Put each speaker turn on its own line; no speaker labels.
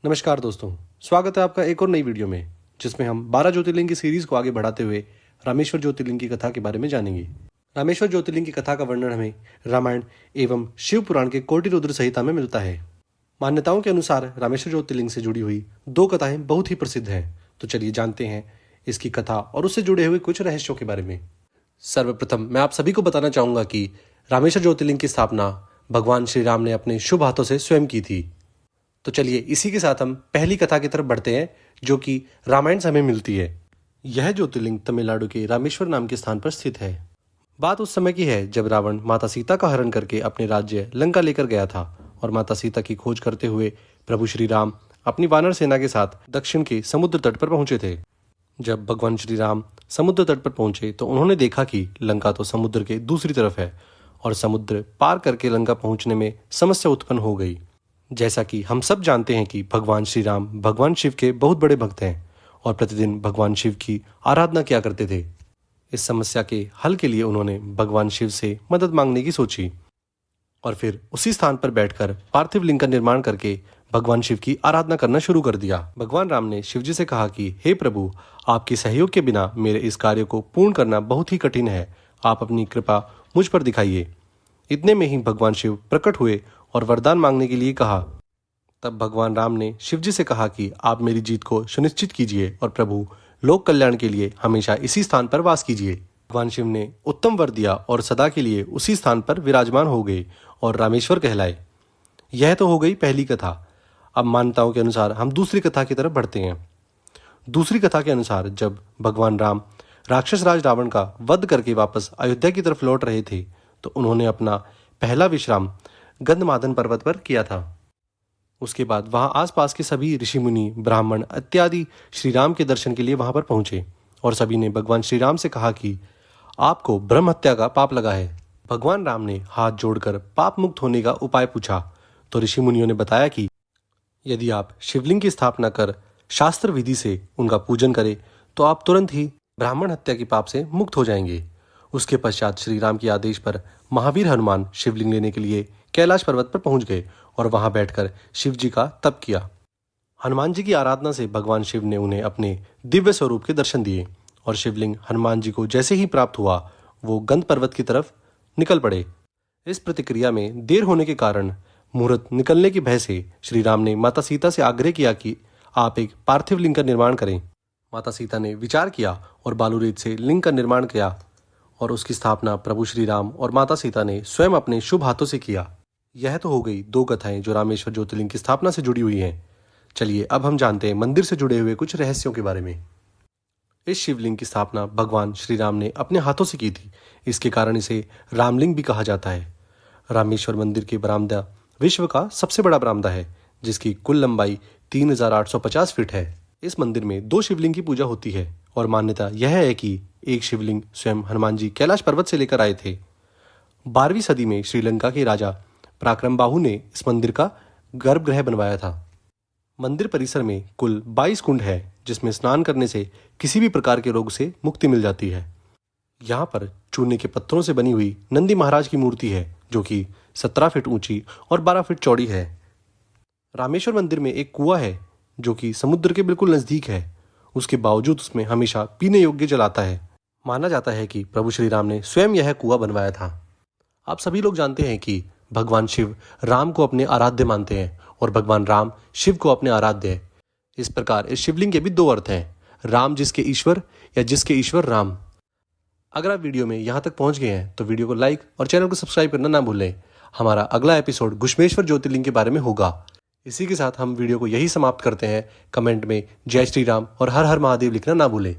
नमस्कार दोस्तों, स्वागत है आपका एक और नई वीडियो में जिसमें हम 12 ज्योतिर्लिंग की सीरीज को आगे बढ़ाते हुए रामेश्वर ज्योतिर्लिंग की कथा के बारे में जानेंगे। रामेश्वर ज्योतिर्लिंग की कथा का वर्णन हमें रामायण एवं शिव पुराण के कोटि रुद्र संहिता में मिलता है। मान्यताओं के अनुसार रामेश्वर ज्योतिर्लिंग से जुड़ी हुई 2 कथाएं बहुत ही प्रसिद्ध हैं। तो चलिए जानते हैं इसकी कथा और उससे जुड़े हुए कुछ रहस्यों के बारे में। सर्वप्रथम मैं आप सभी को बताना चाहूंगा कि रामेश्वर ज्योतिर्लिंग की स्थापना भगवान श्री राम ने अपने शुभ हाथों से स्वयं की थी। तो चलिए इसी के साथ हम पहली कथा की तरफ बढ़ते हैं, जो कि रामायण से हमें मिलती है। यह ज्योतिर्लिंग तमिलनाडु के रामेश्वर नाम के स्थान पर स्थित है। बात उस समय की है जब रावण माता सीता का हरण करके अपने राज्य लंका लेकर गया था और माता सीता की खोज करते हुए प्रभु श्री राम अपनी वानर सेना के साथ दक्षिण के समुद्र तट पर पहुंचे थे। जब भगवान श्री राम समुद्र तट पर पहुंचे तो उन्होंने देखा कि लंका तो समुद्र के दूसरी तरफ है और समुद्र पार करके लंका पहुंचने में समस्या उत्पन्न हो गई। जैसा कि हम सब जानते हैं कि भगवान श्री राम भगवान शिव के बहुत बड़े भक्त हैं और प्रतिदिन भगवान शिव की आराधना किया करते थे। इस समस्या के हल के लिए उन्होंने भगवान शिव से मदद मांगने की सोची और फिर उसी स्थान पर बैठकर पार्थिव लिंग का निर्माण करके भगवान शिव की आराधना करना शुरू कर दिया। भगवान राम ने शिव जी से कहा कि हे प्रभु, आपके सहयोग के बिना मेरे इस कार्य को पूर्ण करना बहुत ही कठिन है। आप अपनी कृपा मुझ पर दिखाइए। इतने में ही भगवान शिव प्रकट हुए और वरदान मांगने के लिए कहा। तब भगवान राम ने शिव जी से कहा कि आप मेरी जीत को सुनिश्चित कीजिए और प्रभु लोक कल्याण के लिए हमेशा इसी स्थान पर वास कीजिए। भगवान शिव ने उत्तम वर दिया और सदा के लिए उसी स्थान पर विराजमान हो गए और रामेश्वर कहलाए। यह तो हो गई पहली कथा। अब मान्यताओं के अनुसार हम दूसरी कथा की तरफ बढ़ते हैं। दूसरी कथा के अनुसार जब भगवान राम राक्षस राज रावण का वध करके वापस अयोध्या की तरफ लौट रहे थे तो उन्होंने अपना पहला विश्राम गंधमादन पर्वत पर किया था। उसके बाद वहां आसपास के सभी ऋषि मुनि ब्राह्मण इत्यादि श्री राम के दर्शन के लिए वहां पर पहुंचे और सभी ने भगवान श्री राम से कहा कि आपको ब्रह्म हत्या का पाप लगा है। भगवान राम ने हाथ जोड़कर पाप मुक्त होने का उपाय पूछा तो ऋषि मुनियों ने बताया कि यदि आप शिवलिंग की स्थापना कर शास्त्र विधि से उनका पूजन करें तो आप तुरंत ही ब्राह्मण हत्या के पाप से मुक्त हो जाएंगे। उसके पश्चात श्री राम के आदेश पर महावीर हनुमान शिवलिंग लेने के लिए कैलाश पर्वत पर पहुंच गए और वहां बैठकर शिव जी का तप किया। हनुमान जी की आराधना से भगवान शिव ने उन्हें अपने दिव्य स्वरूप के दर्शन दिए और शिवलिंग हनुमान जी को जैसे ही प्राप्त हुआ वो गंध पर्वत की तरफ निकल पड़े। इस प्रतिक्रिया में देर होने के कारण मुहूर्त निकलने के भय से श्री राम ने माता सीता से आग्रह किया कि आप एक पार्थिव लिंग का निर्माण करें। माता सीता ने विचार किया और बालू रेत से लिंग का निर्माण किया और उसकी स्थापना प्रभु श्री राम और माता सीता ने स्वयं अपने शुभ हाथों से किया। यह तो हो गई 2 कथाएं जो रामेश्वर ज्योतिर्लिंग की स्थापना से जुड़ी हुई हैं। चलिए अब हम जानते हैं मंदिर से जुड़े हुए कुछ रहस्यों के बारे में। इस शिवलिंग की स्थापना भगवान श्री राम ने अपने हाथों से की थी। इसके कारण इसे रामलिंग भी कहा जाता है। रामेश्वर मंदिर के बरामदा विश्व का सबसे बड़ा बरामदा है जिसकी कुल लंबाई 3850 फीट है। इस मंदिर में 2 शिवलिंग की पूजा होती है और मान्यता यह है कि एक शिवलिंग स्वयं हनुमान जी कैलाश पर्वत से लेकर आए थे। 12वीं सदी में श्रीलंका के राजा पराक्रम बाहु ने इस मंदिर का गर्भगृह बनवाया था। मंदिर परिसर में कुल 22 कुंड है जिसमें स्नान करने से किसी भी प्रकार के रोग से मुक्ति मिल जाती है। यहाँ पर चूने के पत्थरों से बनी हुई नंदी महाराज की मूर्ति है जो कि 17 फीट ऊंची और 12 फीट चौड़ी है। रामेश्वर मंदिर में एक कुआं है जो कि समुद्र के बिल्कुल नजदीक है। उसके बावजूद उसमें हमेशा पीने योग्य जल आता है। माना जाता है कि प्रभु श्री राम ने स्वयं यह कुआं बनवाया था। आप सभी लोग जानते हैं कि भगवान शिव राम को अपने आराध्य मानते हैं और भगवान राम शिव को अपने आराध्य है। इस प्रकार इस शिवलिंग के भी 2 अर्थ हैं, राम जिसके ईश्वर या जिसके ईश्वर राम। अगर आप वीडियो में यहाँ तक पहुँच गए हैं तो वीडियो को लाइक और चैनल को सब्सक्राइब करना ना भूलें। हमारा अगला एपिसोड घुश्मेश्वर ज्योतिर्लिंग के बारे में होगा। इसी के साथ हम वीडियो को यही समाप्त करते हैं। कमेंट में जय श्री राम और हर हर महादेव लिखना ना भूलें।